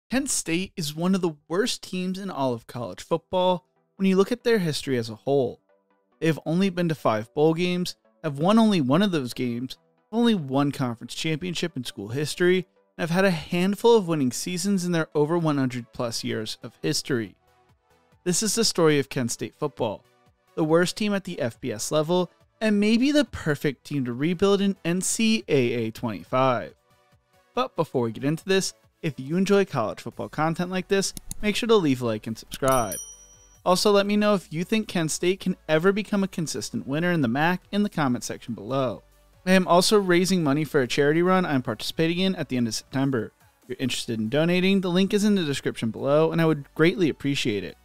Kent State is one of the worst teams in all of college football when you look at their history as a whole. They have only been to 5 bowl games, have won only one of those games, have only one conference championship in school history, and have had a handful of winning seasons in their over 100 plus years of history. This is the story of Kent State football, the worst team at the FBS level, and maybe the perfect team to rebuild in NCAA 25. But before we get into this, if you enjoy college football content like this, make sure to leave a like and subscribe. Also, let me know if you think Kent State can ever become a consistent winner in the MAC in the comment section below. I am also raising money for a charity run I'm participating in at the end of September. If you're interested in donating, the link is in the description below, and I would greatly appreciate it.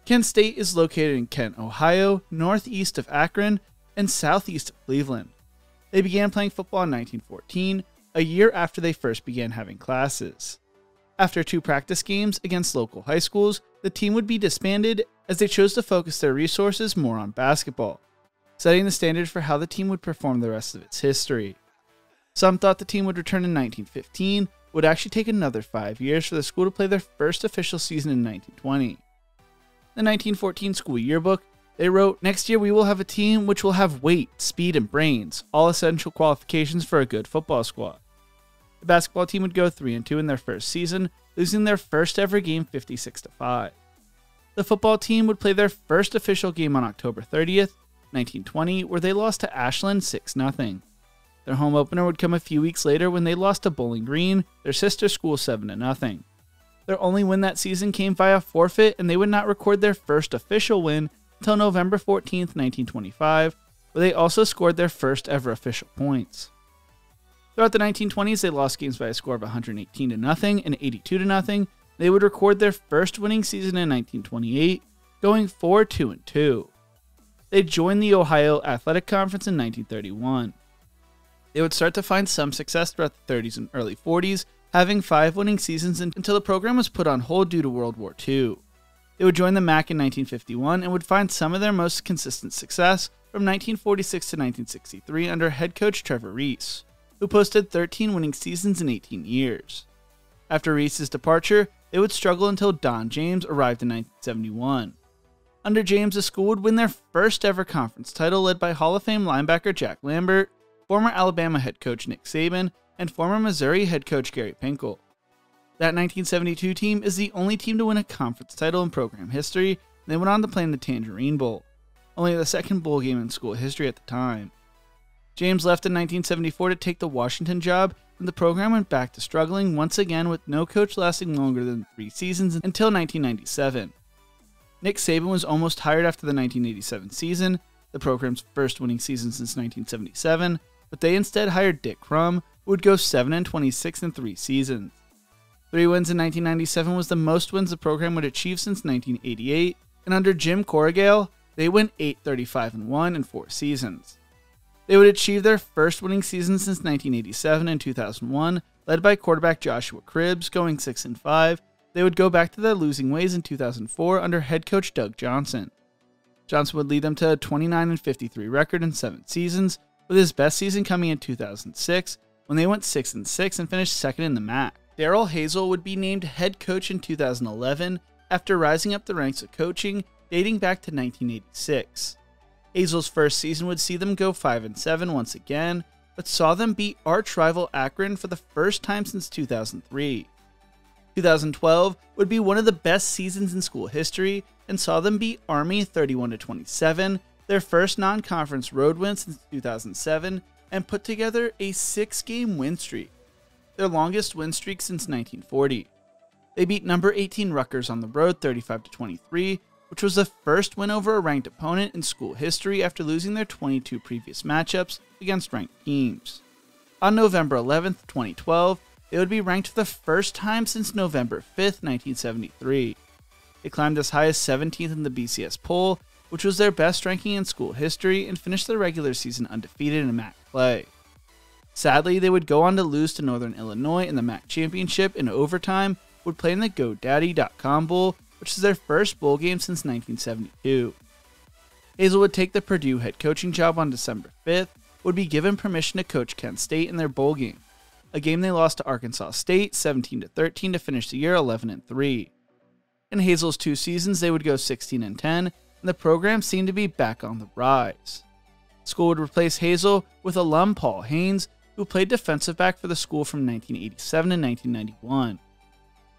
Kent State is located in Kent, Ohio, northeast of Akron, and southeast of Cleveland. They began playing football in 1914, a year after they first began having classes. After 2 practice games against local high schools, the team would be disbanded as they chose to focus their resources more on basketball, setting the standard for how the team would perform the rest of its history. Some thought the team would return in 1915, but would actually take another 5 years for the school to play their first official season in 1920. In the 1914 school yearbook, they wrote, "Next year we will have a team which will have weight, speed, and brains, all essential qualifications for a good football squad." The basketball team would go 3-2 in their first season, losing their first ever game 56-5. The football team would play their first official game on October 30th, 1920, where they lost to Ashland 6-0. Their home opener would come a few weeks later when they lost to Bowling Green, their sister school, 7-0. Their only win that season came via forfeit, and they would not record their first official win until November 14th, 1925, where they also scored their first ever official points. Throughout the 1920s, they lost games by a score of 118-0 and 82-0. They would record their first winning season in 1928, going 4-2-2. They joined the Ohio Athletic Conference in 1931. They would start to find some success throughout the 30s and early 40s, having 5 winning seasons until the program was put on hold due to World War II. They would join the MAC in 1951 and would find some of their most consistent success from 1946 to 1963 under head coach Trevor Reese, who posted 13 winning seasons in 18 years. After Reese's departure, they would struggle until Don James arrived in 1971. Under James, the school would win their first ever conference title, led by Hall of Fame linebacker Jack Lambert, former Alabama head coach Nick Saban, and former Missouri head coach Gary Pinkel. That 1972 team is the only team to win a conference title in program history, and they went on to play in the Tangerine Bowl, only the second bowl game in school history at the time. James left in 1974 to take the Washington job, and the program went back to struggling once again, with no coach lasting longer than 3 seasons until 1997. Nick Saban was almost hired after the 1987 season, the program's first winning season since 1977, but they instead hired Dick Crum, who would go 7-26 in 3 seasons. 3 wins in 1997 was the most wins the program would achieve since 1988, and under Jim Corrigal, they went 8-35-1 in 4 seasons. They would achieve their first winning season since 1987 and 2001, led by quarterback Joshua Cribbs, going 6-5. They would go back to their losing ways in 2004 under head coach Doug Johnson. Johnson would lead them to a 29-53 record in 7 seasons, with his best season coming in 2006, when they went 6-6 and finished second in the MAC. Darrell Hazel would be named head coach in 2011 after rising up the ranks of coaching dating back to 1986. Hazel's first season would see them go 5-7 once again, but saw them beat arch rival Akron for the first time since 2003. 2012 would be one of the best seasons in school history, and saw them beat Army 31-27, their first non-conference road win since 2007, and put together a 6-game win streak, their longest win streak since 1940. They beat number 18 Rutgers on the road 35-23, which was the first win over a ranked opponent in school history after losing their 22 previous matchups against ranked teams. On November 11th, 2012, they would be ranked for the first time since November 5th, 1973. They climbed as high as 17th in the BCS poll, which was their best ranking in school history, and finished their regular season undefeated in MAC play. Sadly, they would go on to lose to Northern Illinois in the MAC championship in overtime, would play in the GoDaddy.com Bowl, which is their first bowl game since 1972. Hazel would take the Purdue head coaching job on December 5th, would be given permission to coach Kent State in their bowl game. a game they lost to Arkansas State 17-13 to finish the year 11-3. In Hazel's 2 seasons, they would go 16-10, and the program seemed to be back on the rise. The school would replace Hazel with alum Paul Haynes, who played defensive back for the school from 1987 to 1991.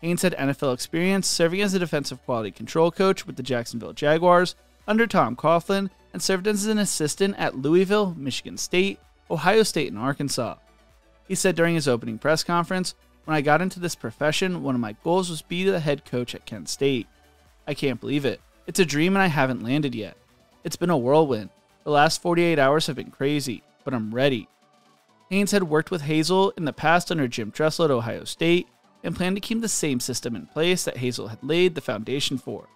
Haynes had NFL experience serving as a defensive quality control coach with the Jacksonville Jaguars under Tom Coughlin and served as an assistant at Louisville, Michigan State, Ohio State, and Arkansas. He said during his opening press conference, "When I got into this profession, one of my goals was to be the head coach at Kent State. I can't believe it. It's a dream and I haven't landed yet. It's been a whirlwind. The last 48 hours have been crazy, but I'm ready." Haynes had worked with Hazel in the past under Jim Tressel at Ohio State and planned to keep the same system in place that Hazel had laid the foundation for.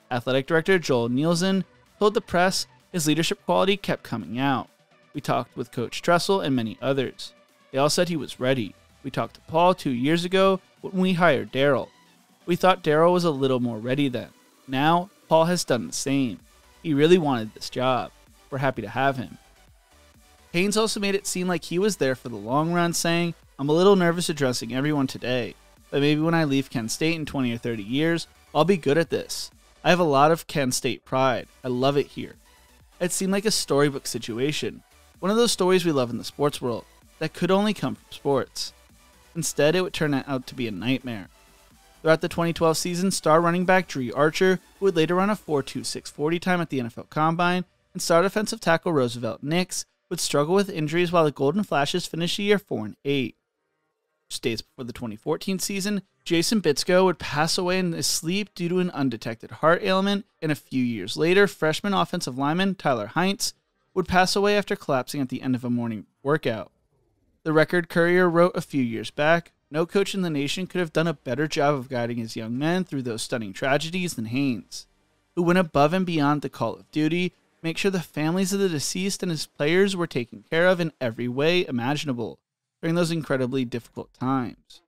Athletic Director Joel Nielsen told the press his leadership quality kept coming out. "We talked with Coach Tressel and many others. They all said he was ready. We talked to Paul 2 years ago when we hired Daryl. We thought Daryl was a little more ready then. Now, Paul has done the same. He really wanted this job. We're happy to have him." Haynes also made it seem like he was there for the long run, saying, "I'm a little nervous addressing everyone today, but maybe when I leave Kent State in 20 or 30 years, I'll be good at this. I have a lot of Kent State pride. I love it here." It seemed like a storybook situation, one of those stories we love in the sports world, that could only come from sports. Instead, it would turn out to be a nightmare. Throughout the 2012 season, star running back Dree Archer, who would later run a 4.26 40 time at the NFL Combine, and star defensive tackle Roosevelt Nix would struggle with injuries while the Golden Flashes finished the year 4-8. Just days before the 2014 season, Jason Bitsko would pass away in his sleep due to an undetected heart ailment, and a few years later, freshman offensive lineman Tyler Heinz would pass away after collapsing at the end of a morning workout. The Record Courier wrote a few years back, "No coach in the nation could have done a better job of guiding his young men through those stunning tragedies than Haynes, who went above and beyond the call of duty to make sure the families of the deceased and his players were taken care of in every way imaginable during those incredibly difficult times."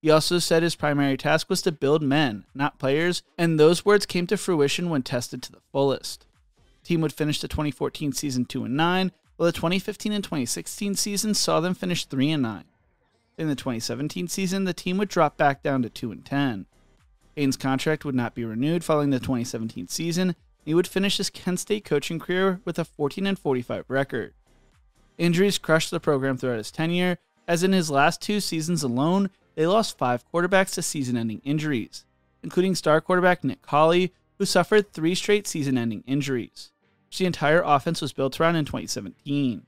He also said his primary task was to build men, not players, and those words came to fruition when tested to the fullest. The team would finish the 2014 season 2-9, while the 2015 and 2016 season saw them finish 3-9. In the 2017 season, the team would drop back down to 2-10. Haynes' contract would not be renewed following the 2017 season, and he would finish his Kent State coaching career with a 14-45 record. Injuries crushed the program throughout his tenure, as in his last 2 seasons alone, they lost 5 quarterbacks to season-ending injuries, including star quarterback Nick Hawley, who suffered 3 straight season-ending injuries, which the entire offense was built around in 2017.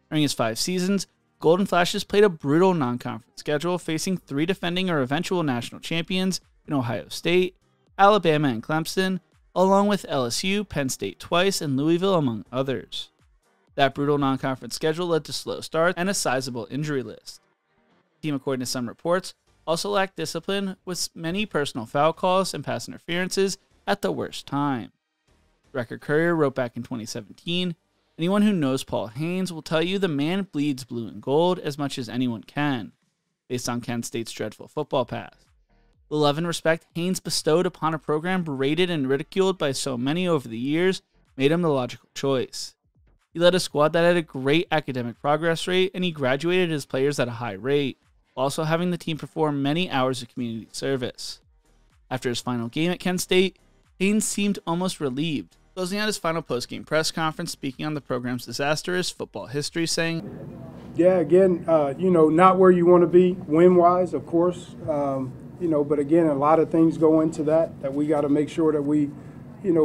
During his 5 seasons, Golden Flashes played a brutal non-conference schedule, facing 3 defending or eventual national champions in Ohio State, Alabama, and Clemson, along with LSU, Penn State twice, and Louisville, among others. That brutal non-conference schedule led to slow starts and a sizable injury list. The team, according to some reports, also lacked discipline, with many personal foul calls and pass interferences at the worst time. The Record Courier wrote back in 2017, "Anyone who knows Paul Haynes will tell you the man bleeds blue and gold as much as anyone can, based on Kent State's dreadful football past. The love and respect Haynes bestowed upon a program berated and ridiculed by so many over the years made him the logical choice. He led a squad that had a great academic progress rate, and he graduated his players at a high rate, while also having the team perform many hours of community service." After his final game at Kent State, Haynes seemed almost relieved, closing out his final post-game press conference speaking on the program's disastrous football history, saying, "Yeah, again, not where you want to be win-wise, of course, but again, a lot of things go into that we got to make sure that we,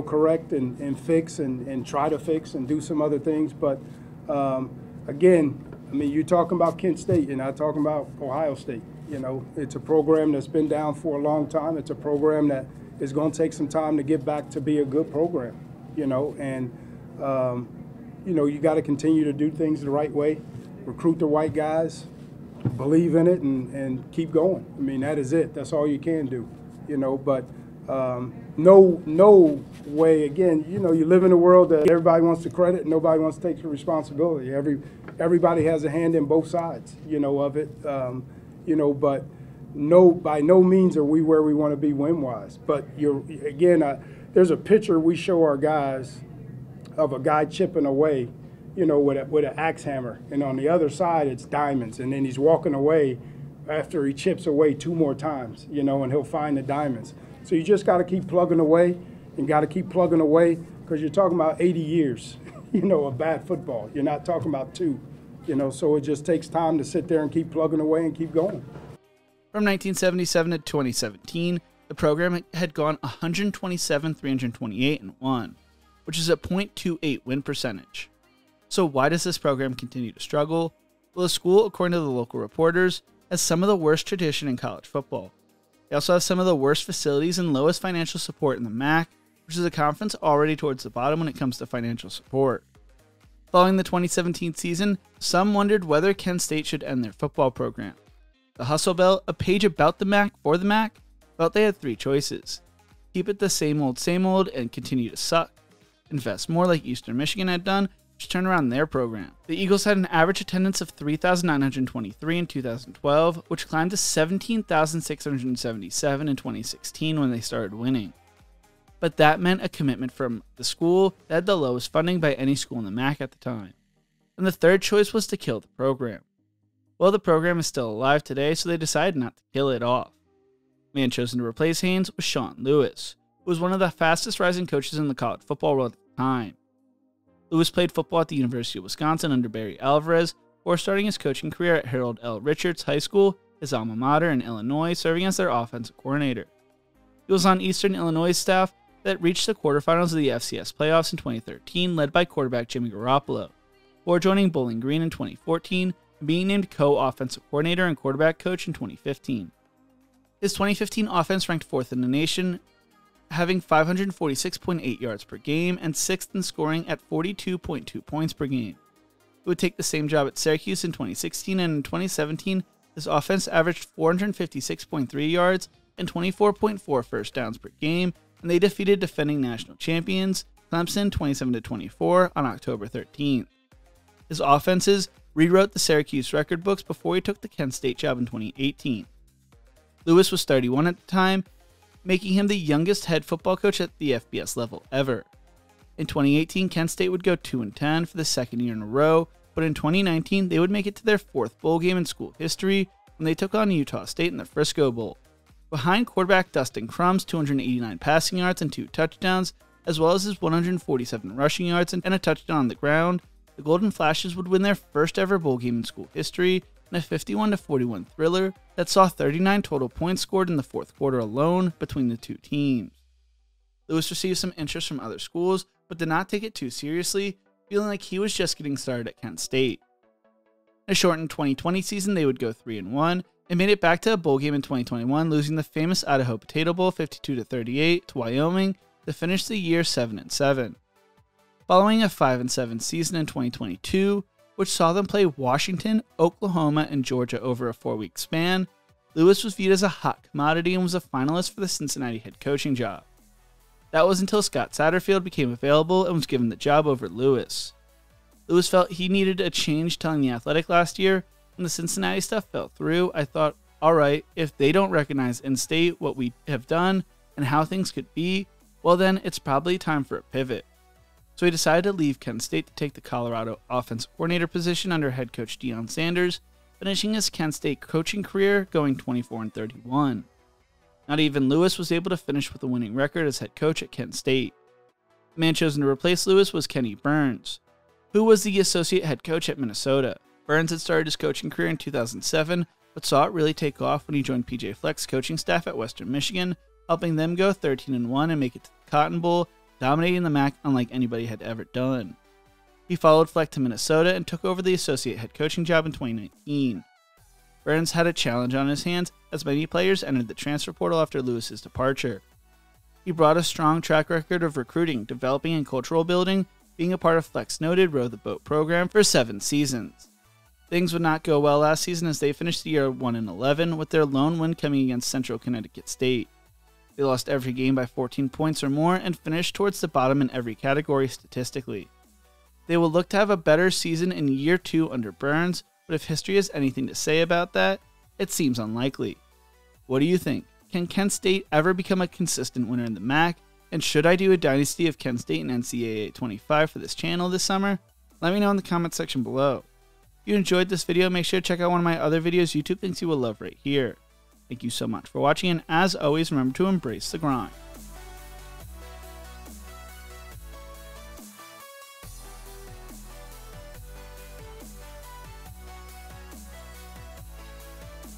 correct and fix and try to fix and do some other things. But again, you're talking about Kent State, you're not talking about Ohio State. It's a program that's been down for a long time. It's a program that is going to take some time to get back to be a good program, you got to continue to do things the right way, recruit the right guys, believe in it, and keep going. That is it. That's all you can do, but no way, again, you live in a world that everybody wants the credit and nobody wants to take the responsibility. Everybody has a hand in both sides, of it, but by no means are we where we want to be win-wise. But there's a picture we show our guys of a guy chipping away, with an axe hammer. And on the other side, it's diamonds. And then he's walking away after he chips away 2 more times, and he'll find the diamonds. So you just got to keep plugging away and got to keep plugging away, because you're talking about 80 years, of bad football. You're not talking about 2, so it just takes time to sit there and keep plugging away and keep going. From 1977 to 2017, the program had gone 127, 328, and 1, which is a .28 win percentage. So why does this program continue to struggle? Well, the school, according to the local reporters, has some of the worst tradition in college football. They also have some of the worst facilities and lowest financial support in the MAC, which is a conference already towards the bottom when it comes to financial support. Following the 2017 season, some wondered whether Kent State should end their football program. The Hustle Bell, a page about the MAC for the MAC, felt they had 3 choices: keep it the same old and continue to suck, invest more like Eastern Michigan had done, to turn around their program. The Eagles had an average attendance of 3,923 in 2012, which climbed to 17,677 in 2016 when they started winning. But that meant a commitment from the school that had the lowest funding by any school in the MAC at the time. And the third choice was to kill the program. Well, the program is still alive today, so they decided not to kill it off. The man chosen to replace Haynes was Sean Lewis, who was one of the fastest rising coaches in the college football world at the time. Lewis played football at the University of Wisconsin under Barry Alvarez, before starting his coaching career at Harold L. Richards High School, his alma mater in Illinois, serving as their offensive coordinator. He was on Eastern Illinois' staff that reached the quarterfinals of the FCS playoffs in 2013, led by quarterback Jimmy Garoppolo, before joining Bowling Green in 2014 and being named co-offensive coordinator and quarterback coach in 2015. His 2015 offense ranked 4th in the nation, having 546.8 yards per game and 6th in scoring at 42.2 points per game. He would take the same job at Syracuse in 2016, and in 2017, his offense averaged 456.3 yards and 24.4 first downs per game, and they defeated defending national champions Clemson 27-24 on October 13th. His offenses rewrote the Syracuse record books before he took the Kent State job in 2018. Lewis was 31 at the time, making him the youngest head football coach at the FBS level ever. In 2018, Kent State would go 2-10 for the second year in a row, but in 2019, they would make it to their 4th bowl game in school history when they took on Utah State in the Frisco Bowl. Behind quarterback Dustin Crum's 289 passing yards and 2 touchdowns, as well as his 147 rushing yards and a touchdown on the ground, the Golden Flashes would win their first ever bowl game in school history in a 51-41 thriller that saw 39 total points scored in the 4th quarter alone between the 2 teams. Lewis received some interest from other schools, but did not take it too seriously, feeling like he was just getting started at Kent State. In a shortened 2020 season, they would go 3-1 and made it back to a bowl game in 2021, losing the famous Idaho Potato Bowl 52-38 to Wyoming to finish the year 7-7. Following a 5-7 season in 2022, which saw them play Washington, Oklahoma, and Georgia over a 4-week span, Lewis was viewed as a hot commodity and was a finalist for the Cincinnati head coaching job. That was until Scott Satterfield became available and was given the job over Lewis. Lewis felt he needed a change, telling The Athletic last year, when the Cincinnati stuff fell through, I thought, alright, if they don't recognize in-state what we have done and how things could be, well then it's probably time for a pivot. So he decided to leave Kent State to take the Colorado offensive coordinator position under head coach Deion Sanders, finishing his Kent State coaching career going 24-31. Not even Lewis was able to finish with a winning record as head coach at Kent State. The man chosen to replace Lewis was Kenny Burns, who was the associate head coach at Minnesota. Burns had started his coaching career in 2007, but saw it really take off when he joined PJ Fleck's coaching staff at Western Michigan, helping them go 13-1 and make it to the Cotton Bowl, dominating the MAC unlike anybody had ever done. He followed Fleck to Minnesota and took over the associate head coaching job in 2019. Burns had a challenge on his hands as many players entered the transfer portal after Lewis's departure. He brought a strong track record of recruiting, developing, and cultural building, being a part of Fleck's noted Row the Boat program for 7 seasons. Things would not go well last season as they finished the year 1-11, with their lone win coming against Central Connecticut State. They lost every game by 14 points or more and finished towards the bottom in every category statistically. They will look to have a better season in year 2 under Burns, but if history has anything to say about that, it seems unlikely. What do you think? Can Kent State ever become a consistent winner in the MAC? And should I do a dynasty of Kent State and NCAA 25 for this channel this summer? Let me know in the comment section below. If you enjoyed this video, make sure to check out one of my other videos YouTube thinks you will love right here. Thank you so much for watching, and as always, remember to embrace the grind.